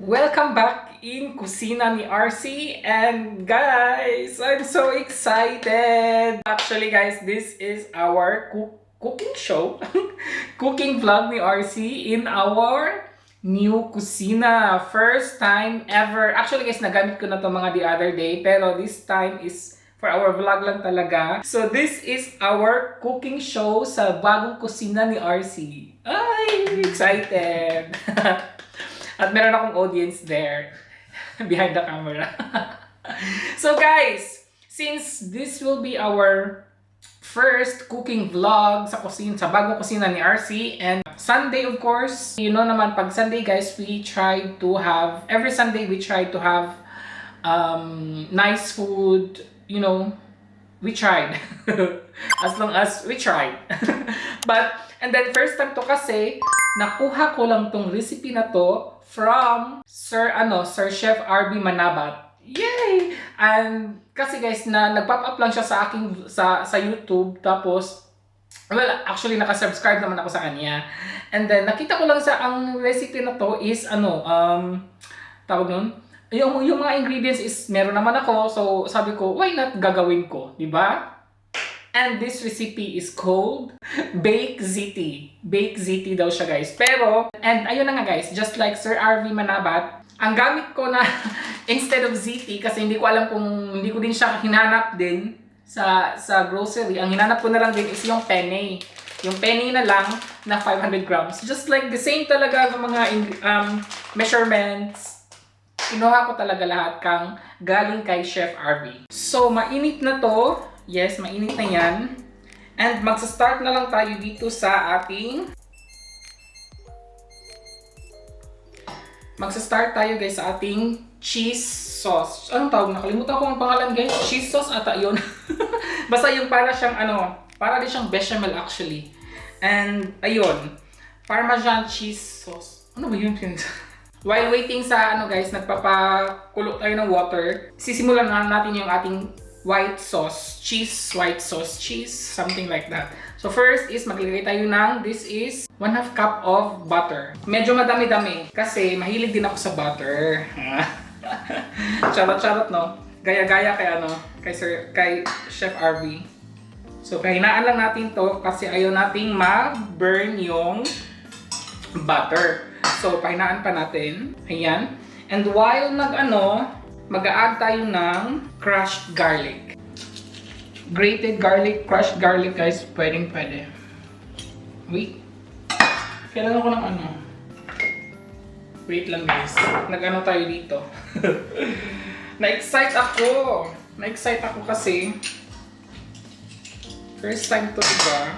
Welcome back in Kusina ni RC, and guys, I'm so excited! Actually guys, this is our cooking show, cooking vlog ni RC in our new kusina. First time ever. Actually guys, nagamit ko na to mga the other day, pero this time is for our vlog lang talaga. So this is our cooking show sa bagong kusina ni RC. Ay, excited! At meron akong audience there behind the camera. So guys, since this will be our first cooking vlog sa kusina, sa bagong kusina ni RC, and Sunday of course, you know naman pag Sunday guys, we try to have, every Sunday we try to have nice food, you know, we tried. As long as we tried. And then first time to kasi, nakuha ko lang tong recipe na to from Sir Chef RB Manabat. Yay! And kasi guys, nag-pop up lang siya sa aking sa YouTube, tapos well, actually naka-subscribe naman ako sa kanya. And then nakita ko lang ang recipe na to is tawag nun, yung mga ingredients is meron naman ako, so sabi ko, why not gagawin ko, di ba? And this recipe is called Bake Ziti. Bake Ziti daw siya guys. Pero, and ayun na nga guys, just like Sir RV Manabat, ang gamit ko na instead of Ziti, kasi hindi ko alam kung, hindi ko din siya hinanap din sa grocery. Ang hinanap ko na lang din is yung penne. Yung penne na lang na 500 grams. Just like the same talaga ng mga measurements. Kinuha ko talaga lahat galing kay Chef RV. So, mainit na to. Yes, mainit na yan. And magsa-start na lang tayo dito sa ating... Magsa-start tayo guys sa ating cheese sauce. Anong tawag? Nakalimutan ko ang pangalan guys. Cheese sauce ata yun. Basta yung para siyang para din siyang bechamel actually. And ayun, Parmesan cheese sauce. Ano ba yun? While waiting sa guys, nagpapakulo tayo ng water, sisimulan na natin yung ating white sauce cheese, something like that. So first is maglagay tayo ng, this is 1/2 cup of butter. Medyo madami-dami kasi mahilig din ako sa butter. Charot no? Gaya-gaya kay Chef RV. So kahinaan lang natin to kasi ayaw nating ma-burn yung butter. So pahinaan pa natin. Ayan. And while mag-a-add tayo ng crushed garlic. Grated garlic, crushed garlic guys, pwede. Wait. Kailangan ko ng Wait lang guys. Tayo dito. Na-excite ako kasi first time to, diba?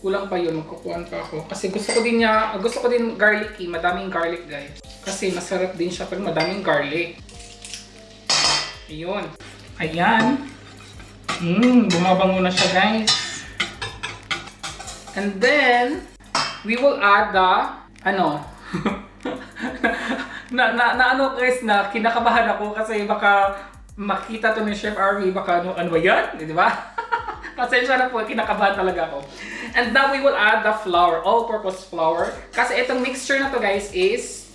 Kulang pa yun, magkukuhan pa ako. Kasi gusto ko din garlicky, madaming garlic guys. Kasi masarap din siya pag madaming garlic. Ayun. Ayan. Bumabango na siya guys. And then, we will add the, guys, na kinakabahan ako kasi baka makita to ni Chef RV, baka ano ba yan? Di ba? Pasensya na po, kinakabahan talaga ako. And now we will add the flour, all-purpose flour. Kasi itong mixture na to guys is,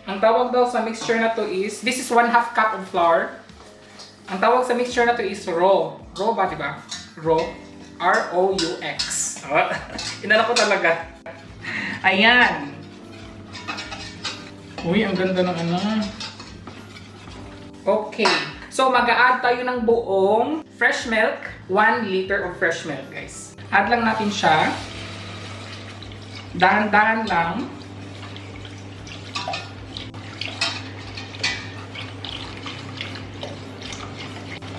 ang tawag daw sa mixture na to is, this is 1/2 cup of flour. Ang tawag sa mixture na to is raw. Raw ba, diba? Raw. R-O-U-X. Inala ko talaga. Ayan. Uy, ang ganda ng Okay. So, mag-a-add tayo ng buong fresh milk. 1 liter of fresh milk, guys. Add lang natin siya. Dahan-dahan lang.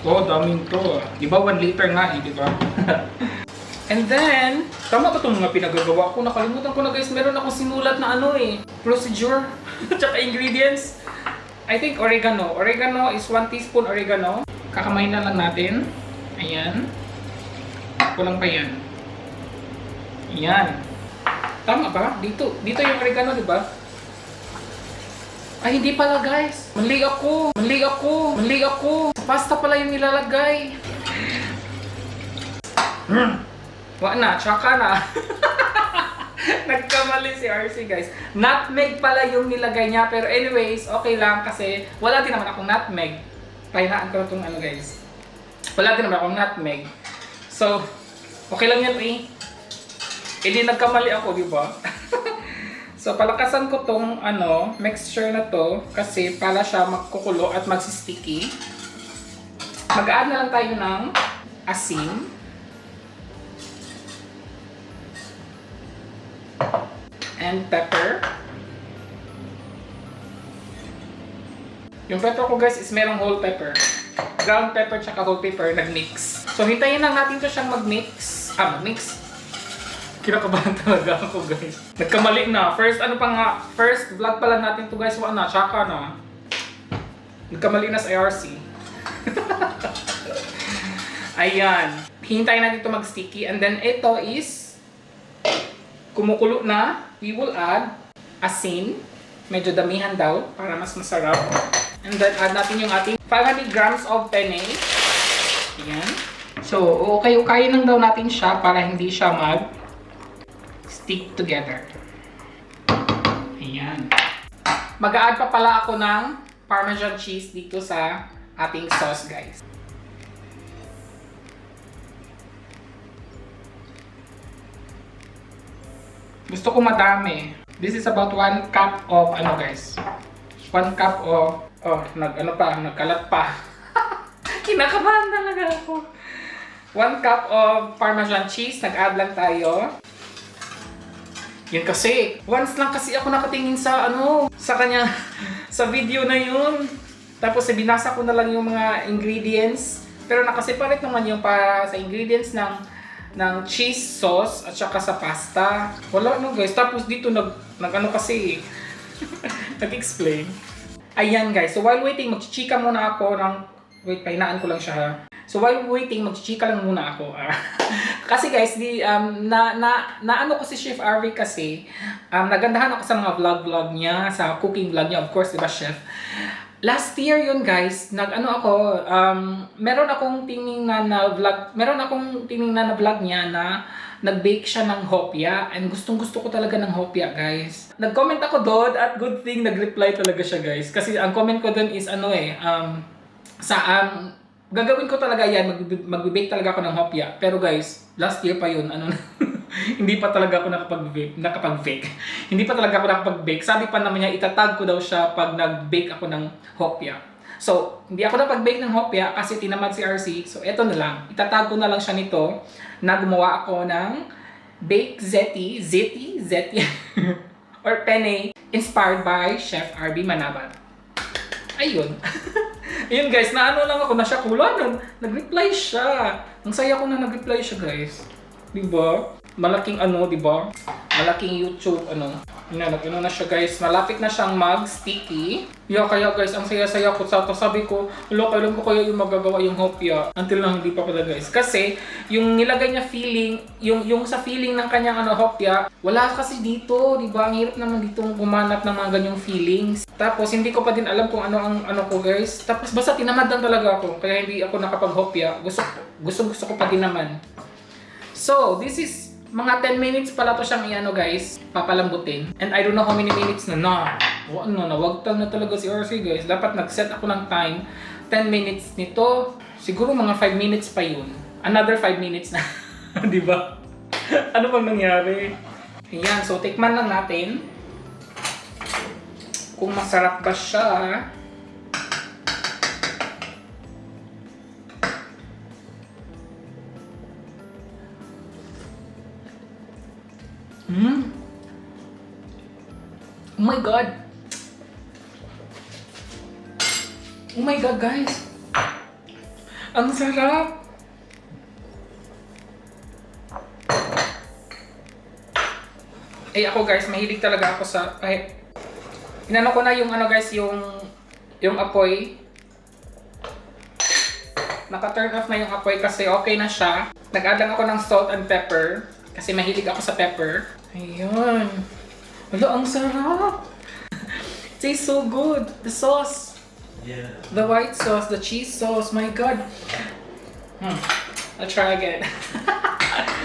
Oh, daming to. Di ba 1 liter nga di ba? And then, tama ba itong mga pinagagawa ko? Nakalimutan ko na guys, meron akong sinulat na procedure, tsaka ingredients. I think oregano. Oregano is 1 teaspoon oregano. Kakamayin na lang natin. Ayan. Kulang pa yan. Ayan. Tama ba? Dito yung oregano, di ba? Ay, hindi pala guys. Mali ako. Sa pasta pala yung nilalagay. Wa na, tsaka na. Nagkamali si RC guys. Nutmeg pala yung nilagay niya. Pero anyways, okay lang kasi wala din naman akong nutmeg. Pahinaan ko na itong ano guys. Wala din naman akong nutmeg. So, okay lang yan eh. Hindi nagkamali ako, di ba? So, palakasan ko tong ano, mixture na to kasi para siya magkukulo at magsisticky. Mag-add na lang tayo ng asin. And pepper. Yung pepper ko guys is merong whole pepper. Ground pepper tsaka whole pepper nag-mix. So, hintayin lang natin to siyang mag-mix. Mag-mix. Kinakabahan talaga ako guys. Nagkamali na. First vlog pala natin to guys. Wala na, tsaka na. Nagkamali na sa IRC. Ayan. Hintayin natin ito mag-sticky. And then ito is kumukulo na. We will add asin. Medyo damihan daw para mas masarap. And then add natin yung ating 500 grams of penne. Ayan. So, okay lang daw natin siya para hindi siya stick together. Ayan. Mag-a-add pa pala ako ng Parmesan cheese dito sa ating sauce, guys. Gusto ko madami. This is about 1 cup of guys. 1 cup of nagkalat pa. Kinakabahan talaga ako. 1 cup of Parmesan cheese. Nag-add lang tayo. Yun kasi, once lang kasi ako nakatingin sa sa kanya, sa video na yun. Tapos binasa ko na lang yung mga ingredients. Pero nakaseparate naman yung para sa ingredients ng cheese sauce at saka sa pasta. Wala guys. Tapos dito kasi, nag-explain. Ayan guys, so while waiting, magchichika muna ako wait, pahinaan ko lang siya ha. So while waiting, magchichika lang muna ako. Kasi guys, naano ko si Chef Arvie kasi, nagandahan ako sa mga vlog niya, sa cooking vlog niya, of course, diba chef? Last year yun guys, meron akong tiningnan na vlog niya na nag-bake siya ng hopya and gustong-gusto ko talaga ng hopya guys. Nag-comment ako doon at good thing nag-reply talaga siya guys. Kasi ang comment ko doon is gagawin ko talaga yan, mag-bake talaga ako ng hopya. Pero guys, last year pa yun, hindi pa talaga ako nakapag-bake. Hindi pa talaga ako nakapag-bake. Sabi pa naman niya, itatag ko daw siya pag nag-bake ako ng hopya. So, hindi ako nakapag-bake ng hopya kasi tinamad si RC. So, eto na lang. Itatag ko na lang siya nito na gumawa ako ng Bake Zeti or penne inspired by Chef Arvie Manabat. Ayun. Ayun guys, lang ako na siya kulan. Nag-reply siya. Ang saya ko na nag-reply siya guys. Diba? Malaking diba? Malaking YouTube nag-ano na siya guys. Malapit na siyang mag-sticky. Kaya guys, ang saya-saya ko. Sabi ko, kailan ko kaya yung magagawa yung hopya. Until na hindi pa pala guys. Kasi, yung nilagay niya feeling, yung sa feeling ng kanyang hopya, wala kasi dito, diba? Ang hirap naman dito gumanap ng mga ganyang feelings. Tapos, hindi ko pa din alam kung ang ko guys. Tapos, basta tinamad lang talaga ako. Kaya hindi ako nakapag-hopya. Gusto ko pa din naman. So, this is mga 10 minutes pala to siyang guys, papalambutin. And I don't know how many minutes na. Nawagtang na talaga si RC guys. Dapat nag-set ako ng time. 10 minutes nito. Siguro mga 5 minutes pa yun. Another 5 minutes na. Diba? Ano bang nangyari? Ayan, so tikman lang natin. Kung masarap ba siya. Oh my god. Oh my god, guys. Ang sarap. Ako guys, mahilig talaga ako sa inano ko na yung guys, yung apoy. Naka-turn off na yung apoy kasi okay na siya. Nag-add lang ako ng salt and pepper kasi mahilig ako sa pepper. Ayun. Wala, ang sarap. It tastes so good. The sauce. Yeah. The white sauce, the cheese sauce. My god. I'll try again.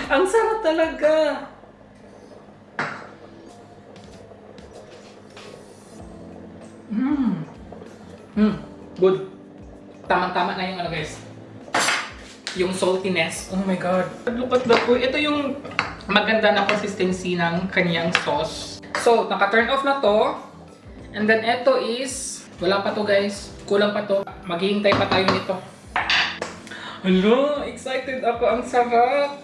Ang sarap talaga. Good. Tamang-tama na yung ano guys. Yung saltiness. Oh my god. Look at that. Ito yung maganda na consistency ng kanyang sauce. So, naka-turn off na to. And then ito is, wala pa to guys. Kulang pa to. Maghihintay pa tayo nito. Hello, excited ako. Ang sarap.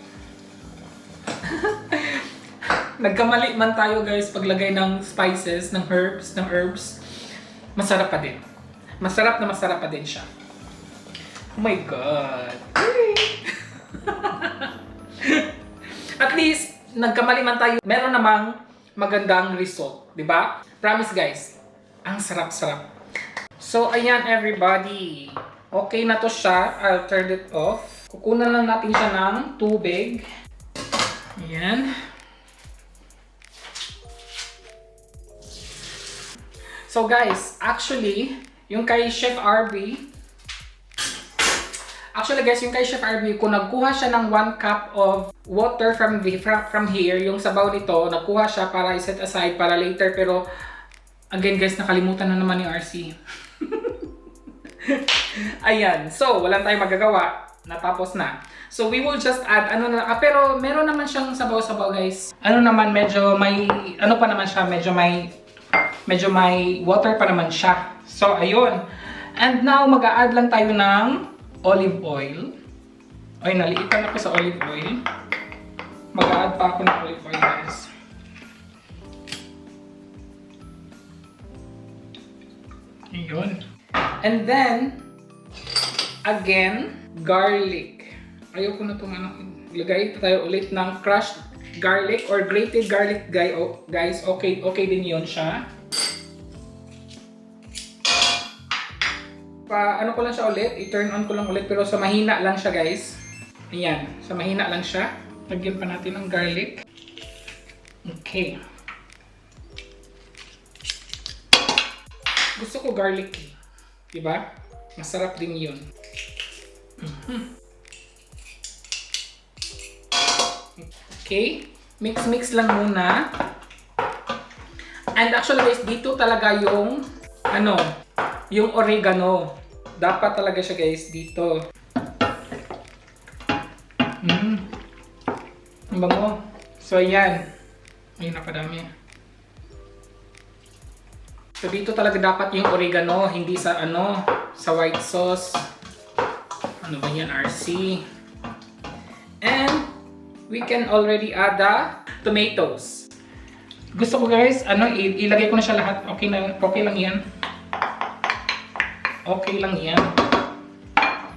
Nagkamali man tayo guys paglagay ng spices, ng herbs. Masarap pa din. Masarap pa din siya. Oh my god. At least, nagkamali man tayo. Meron namang magandang result. Diba? Promise guys. Ang sarap-sarap. So, ayan everybody. Okay na to siya. I'll turn it off. Kukunan lang natin siya ng tubig. Ayan. So guys, actually, yung kay Chef RB, kung nagkuha siya ng 1 cup of water from here, yung sabaw nito, nagkuha siya para i-set aside para later. Pero, again guys, nakalimutan na naman ni RC. Ayan. So, wala tayong magagawa. Natapos na. So, we will just add, pero meron naman siyang sabaw-sabaw guys. Medyo may water pa naman siya. So, ayun. And now, mag-a-add lang tayo ng olive oil. Ay, naliitan ako sa olive oil. Mag-a-add pa ako ng olive oil, guys. Ayun. And then, again, garlic. Ayoko na itong Lagay tayo ulit ng crushed garlic or grated garlic, guys. Okay din yun siya. Ko lang siya ulit, i-turn on ko lang ulit pero sa mahina lang siya guys. Ayan, sa mahina lang siya. Lagyan pa natin ng garlic. Okay. Gusto ko garlic, diba? Masarap din yun. Okay, mix lang muna. And actually guys, dito talaga yung yung oregano. Dapat talaga siya guys dito. Ang bango. So ayan. Ayun, napadami. So dito talaga dapat yung oregano, hindi sa sa white sauce. Ano ba yan, RC? And we can already add the tomatoes. Gusto ko guys, ilagay ko na siya lahat. Okay lang yan. Okay lang yan.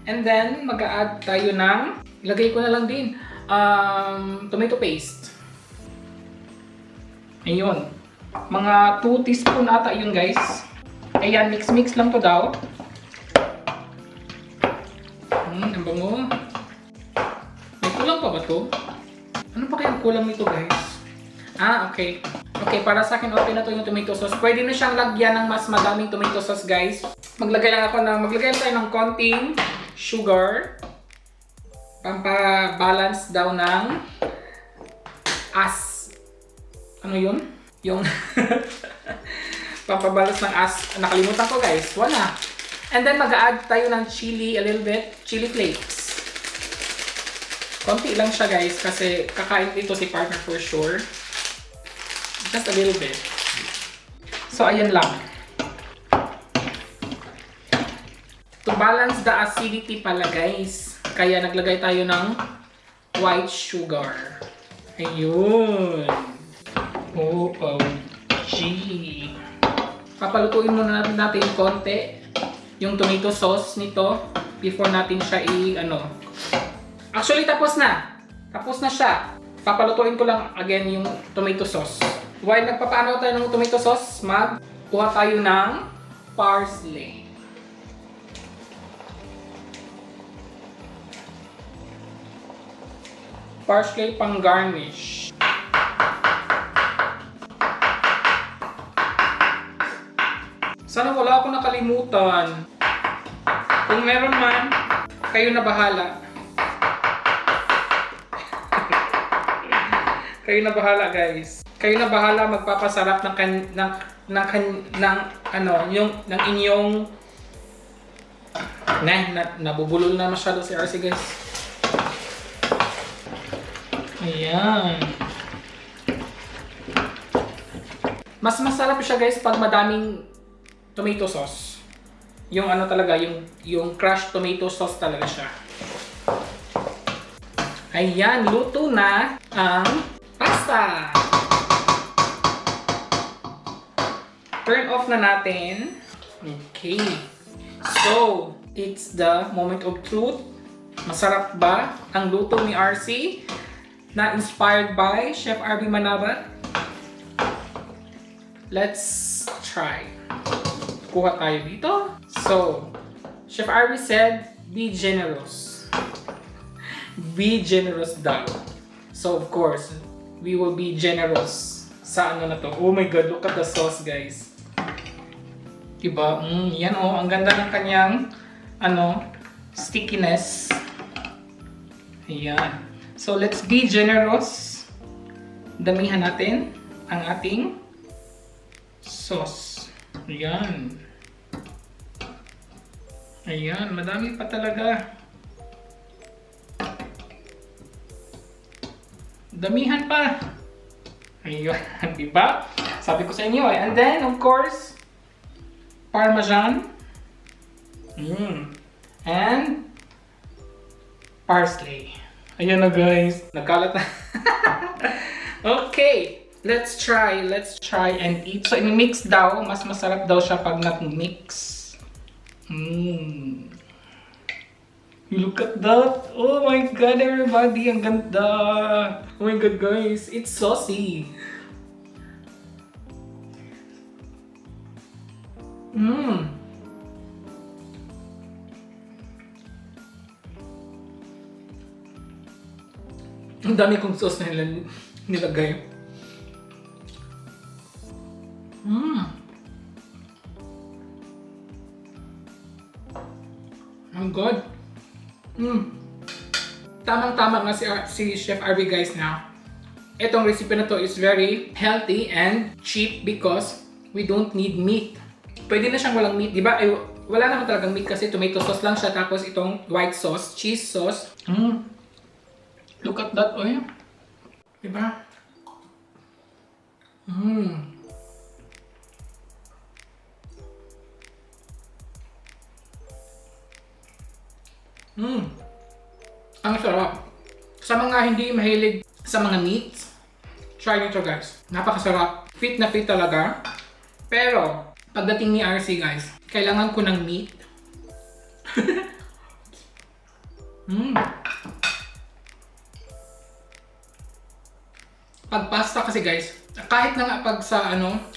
And then, mag-a-add tayo ng, ilagay ko na lang din, tomato paste. Ayun. Mga 2 teaspoon ata yun guys. Ayan, mix lang to daw. Ang bango. May kulang pa ba to? Ano pa kayang kulang nito guys? Okay. Okay, para sa akin okay na to yung tomato sauce. Pwede na siyang lagyan ng mas madaming tomato sauce guys. Maglagay tayo ng konting sugar. Pampa-balance daw ng ano yun? Yung pampabalance ng nakalimutan ko guys. Wala. And then mag-a-add tayo ng chili, a little bit, chili flakes. Konti lang siya guys kasi kakain dito si partner for sure. Just a little bit. So ayan lang. To balance the acidity pala guys. Kaya naglagay tayo ng white sugar. Ayun. OMG. Papalutuin muna natin konti yung tomato sauce nito before natin siya Actually, tapos na. Tapos na siya. Papalutuin ko lang again yung tomato sauce. While nagpapaano tayo ng tomato sauce, magkuha tayo ng parsley. Parsley pang garnish. Sana wala akong nakalimutan. Kung meron man, kayo na bahala. Kayo na bahala guys. Kayo na bahala magpapasarap ng ng inyong nabubulol na masyado si RC, guys. Ayan. Mas masarap siya, guys, pag madaming tomato sauce. Yung ano talaga, yung crushed tomato sauce talaga siya. Ayan, luto na ang pasta. Turn off na natin. Okay. So, it's the moment of truth. Masarap ba ang luto ni RC na inspired by Chef RB Manabat? Let's try. Kuha tayo dito. So, Chef RB said, be generous. Be generous daw. So, of course, we will be generous sa ano na to. Oh my God, look at the sauce, guys. Diba? Yan oh, ang ganda ng kanyang stickiness. Ayan. So, let's be generous. Damihan natin ang ating sauce. Ayan. Ayan, madami pa talaga. Damihan pa. Ayun, diba? Sabi ko sa inyo eh. And then, of course, Parmesan. And parsley. Ayan na, guys. Nagkalat na. Okay. Let's try and eat. So, in-mix daw. Mas masarap daw siya pag nag-mix. You look at that. Oh my God, everybody. Ang ganda. Oh my God, guys. It's saucy. Ang dami kong sauce na nilagay. Oh God. Tamang-tama nga si Chef RB, guys, na itong recipe na to is very healthy and cheap because we don't need meat. Pwede na siyang walang meat, di ba? Ay, wala naman talagang meat kasi tomato sauce lang siya, tapos itong white sauce, cheese sauce. Look at that, oh yeah. Di ba? Ang sarap. Sa mga hindi mahilig sa mga meats, try nyo to, guys. Napakasarap. Fit na fit talaga. Pero, pagdating ni RC, guys, kailangan ko ng meat. Pag pasta kasi, guys, kahit na nga pag sa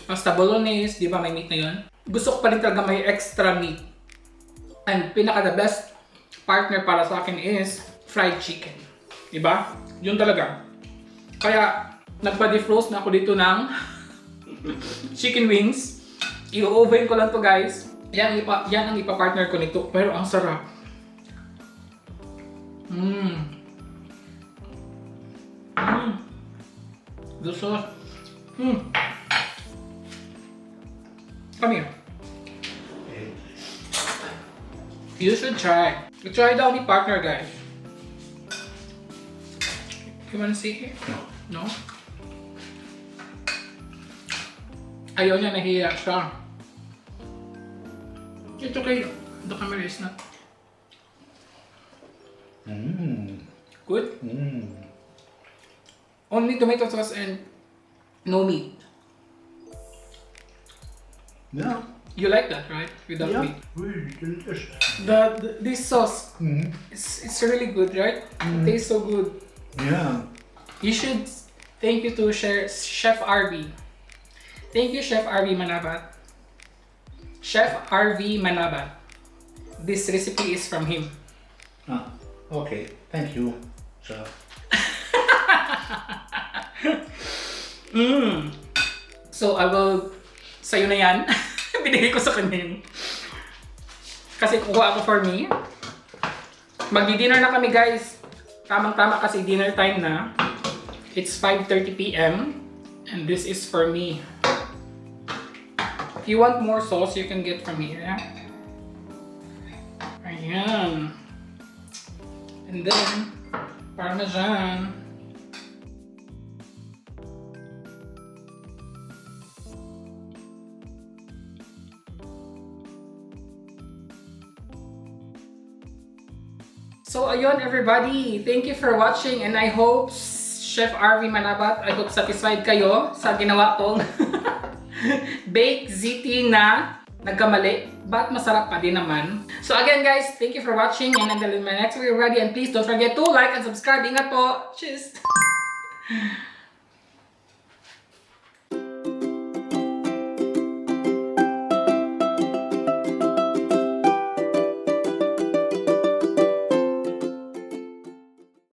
pasta bolognese, di ba may meat na yun? Gusto ko pa rin talaga may extra meat. And pinaka the best partner para sa akin is fried chicken. Diba? Yun talaga. Kaya, nagpa-defrost na ako dito ng chicken wings. I-oven ko lang to, guys. Yan ang ipa-partner ko nito. Pero ang sarap. The sauce. Come here. You should try. Try daw ni partner, guys. You wanna see here? No? Ayaw niya, nahiya siya. It's okay. The camera is not. Good? Only tomato sauce and no meat. Yeah. You like that, right? Without meat. Really delicious. This sauce, it's really good, right? It tastes so good. Yeah. You should thank you to Chef RB. Thank you, Chef RB Manabat. Chef RV Manabat. This recipe is from him. Okay. Thank you, sir. So I will, sa'yo na yan. Binigay ko sa kanya yun. Kasi kukuha ako for me. Magdi-dinner na kami, guys. Tamang-tama kasi dinner time na. It's 5:30 PM. And this is for me. If you want more sauce, you can get from here. Ayan. And then, Parmesan. So ayun everybody, thank you for watching and I hope Chef RV Manabat, I hope satisfied kayo sa ginawa kong baked ziti na nagkamali, but masarap pa din naman. So again guys, thank you for watching and until my next video ready and please don't forget to like and subscribe. Ingat po! Cheers!